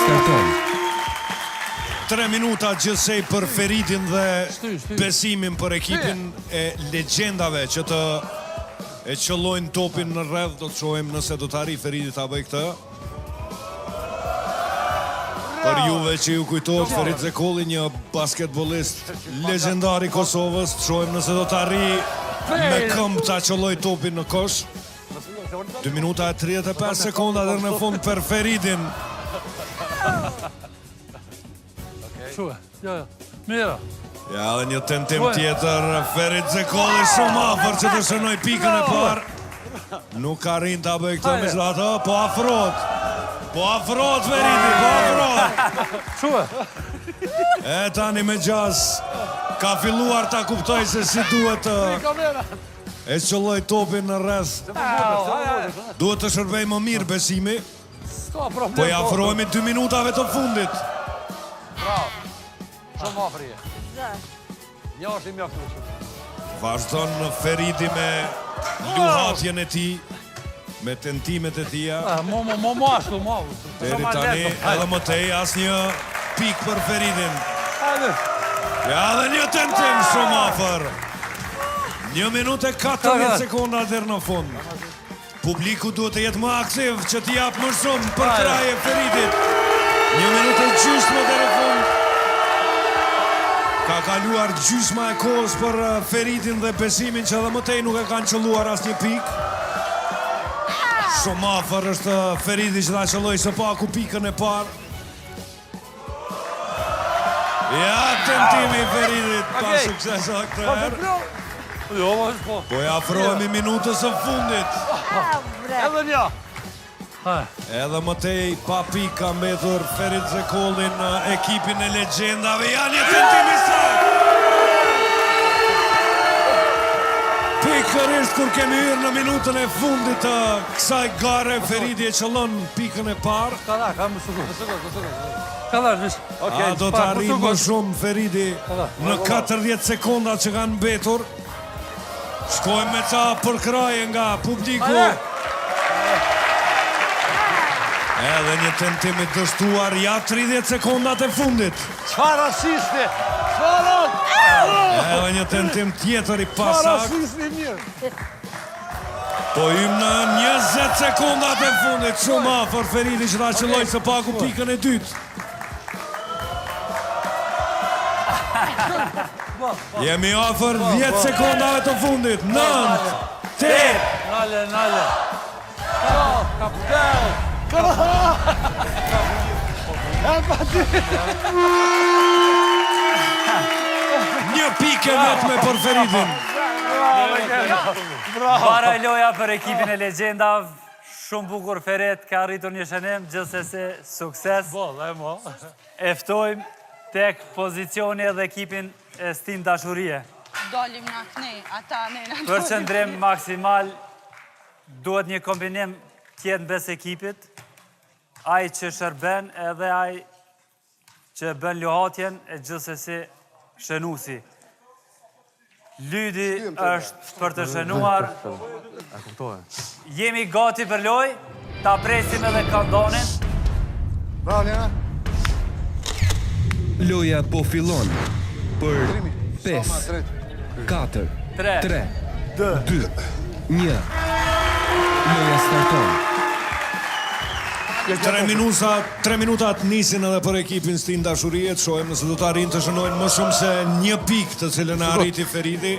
starton. 3 minuta gjithsej për Feridin dhe besimin për ekipin e legjendave që të e qëllojnë topin në rreth. Do të shohim nëse do të arrijë Feridi ta bëj këtë. Për juve që ju kujtohet Ferid Zekolli, një basketbolist legjendar i Kosovës, të shohim nëse do të arrijë me këmbë ta qëlloj topin në kosh. 2 minuta e 35 sekonda deri në fund për Feridin. Mira. Ja, dhe një tentim tjetër, Ferid Zekolli shumë afër që të shënoj pikën e parë. Nuk arrin ta bëj këtë me zlatë, po afrohet. Po afrohet Feridi, po afrohet. E tani me gjas, ka filluar ta kuptoj se si duhet e qëlloj topin në rreth. Duhet të shërbej më mirë besimi. Po i afrohemi 2 minutave të fundit. Bravo. Shumë afrije. Një është i mjaftueshëm. Vazhdon Feridi me luhatjen e tij, me tentimet e tia. Mo ashtu, mo. Deri tani edhe më tej asnjë pik për Feridin. Ja, dhe një tentim shumë afër. 1 minutë e 14 sekonda deri në fund. Publiku duhet të jetë më aktiv që t'i jap më shumë për kraje Feridit. 1 minutë e gjysmë deri në fund. Ka kaluar gjysma e kohës për Feridin dhe besimin që edhe më tej nuk e kanë qëlluar asnjë pikë. Shumë afër është Feridi që ta qëlloi së paku pikën e parë. Ja, tentimi i Feridit pa sukses këtë herë. Po ja afrohemi minutës së fundit. Edhe një. Edhe më tej pa pikë ka mbetur Ferid Zekolli në ekipin e legjendave. Ja, një tentim i saktë. Pikërisht kur kemi hyrë në minutën e fundit të kësaj gare, Feridi e qëllon pikën e parë. Ka më shumë. Do të arrijë më shumë Feridi në 40 sekonda që kanë mbetur. Shkojmë me ca përkraje nga publiku. Edhe një tentim i dështuar, ja 30 sekondat e fundit. Çfarë asisti? Edhe një tentim tjetër i pasakt. Po hym në 20 sekondat e fundit, shumë afër Feridi që ta qëlloi së paku pikën e dytë. Jemi afër 10 sekondave të fundit. 9, 8. Nale. Kapital. Një pikë vetëm për Feridin. Bara e loja për ekipin e legjendave. Shumë bukur Ferit, ka arritur një shënim, gjithsesi sukses. E ftojmë tek pozicioni edhe ekipin e Stim Dashurie. Dolim na kënej, ata ne na dolim. Për qëndrim maksimal, duhet një kombinim tjetë në bes ekipit. Ai që shërben edhe ai që bën luhatjen e gjithsesi shënusi. Lydi është për të shënuar. Jemi gati për loj, ta presim edhe kandonin. Loja po fillon për 5, 4, 3, 2, 1. Loja starton. 3 minutat nisin edhe për ekipin Stim Dashurie. Shohim nëse do të arrijnë të shënojnë më shumë se 1 pikë të cilën e arriti Feridi.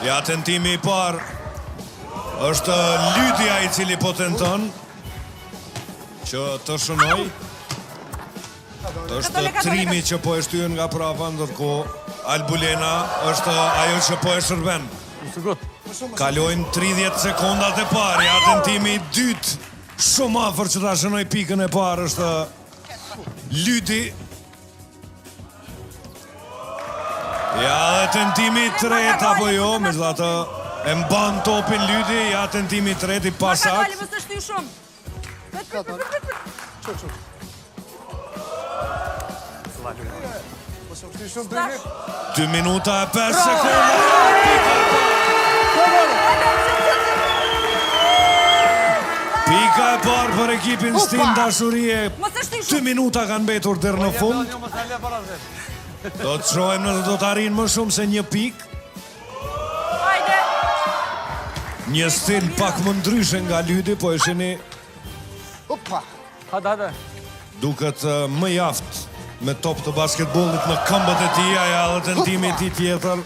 Ja, tentimi i parë është Lydia i cili po tenton që të shënoj. Është Trimi që po e shtyen nga prapa, ndërkohë Albulena është ajo që po e shërben. Kalojnë 30 sekondat e parë. Ja, tentimi i dytë. Shumë afër që ta shënoj pikën e parë është Lydi. Ja, dhe tentimi i tretë apo jo, me zlatë e mban topin Lydi. Ja, tentimi i tretë i pasakt. Mos të shty shumë. 2 minuta e 5 sekonda. Pika e parë për ekipin Stin Dashurie. Mos është i 2 minuta kanë mbetur deri në fund. Mos e le para vetë. Do të shohim nëse do të arrijnë më shumë se 1 pikë. Hajde. Një stil pak më ndryshe nga Lydi, po e shihni Hajde. duket më jaft me top të basketbollit në këmbët e tij, ja edhe tentimi i tij tjetër.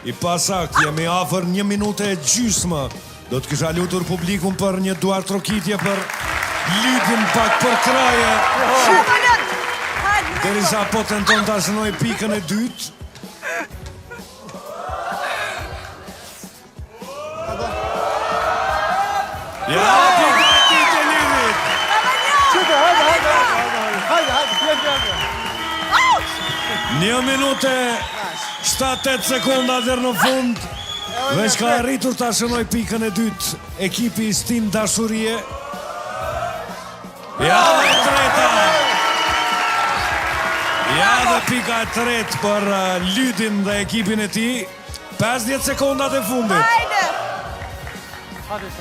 I pasakt, jemi afër 1 minutë e gjysmë. Do të kisha lutur publikun për një duar trokitje për Lydin pak për kraje. Derisa po tenton ta shënoj pikën e dytë. Ja, pika e dytë e Lydit. Hajde. 1 minutë 7-8 sekonda deri në fund. Veç ka arritur ta shënoj pikën e dytë ekipi i Stin Dashurie. Ja dhe e treta. Ja dhe pika e tretë për Lydin dhe ekipin e tij. 50 sekondat e fundit. Hajde.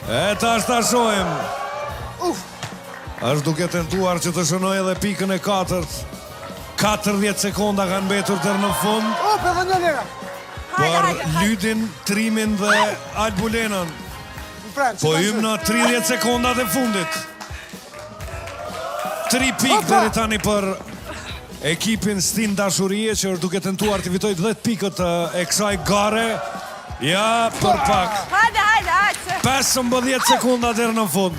E tash ta shohim. Është duke tentuar që të shënoj edhe pikën e 4. 40 sekonda kanë mbetur deri në fund. Për Lydin, Trimin dhe Albulenën. Po hym në 30 sekondat e fundit. 3 pikë deri tani për ekipin Stin Dashurie, që është duke tentuar të fitojë 10 pikët e kësaj gare. Ja, për pak. Hajde. 15 sekunda deri në fund.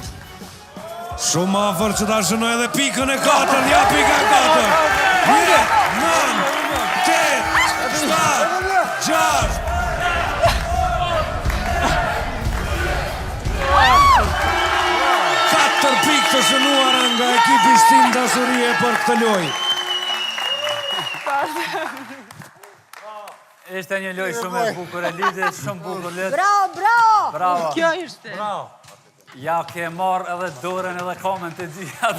Shumë afër që ta shënoj edhe pikën e 4. Ja, pika e 4. 9, 8, 7, 6. 4 pikë të shënuara nga ekipi Stin Dashurie për këtë lojë. Ishte një lojë shumë e bukur e Lydit, shumë bukur lojë. Bravo. Kjo ishte. Ja ke marrë edhe dorën edhe komen të gjitha.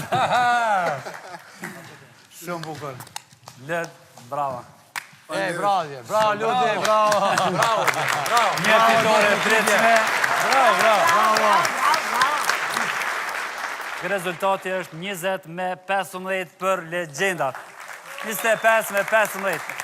Shumë bukur. Lët, bravo. Bravo, Ludi, bravo. Një fitore e pritshme. Bravo. Rezultati është 20-15 për Legjendat. 25-15.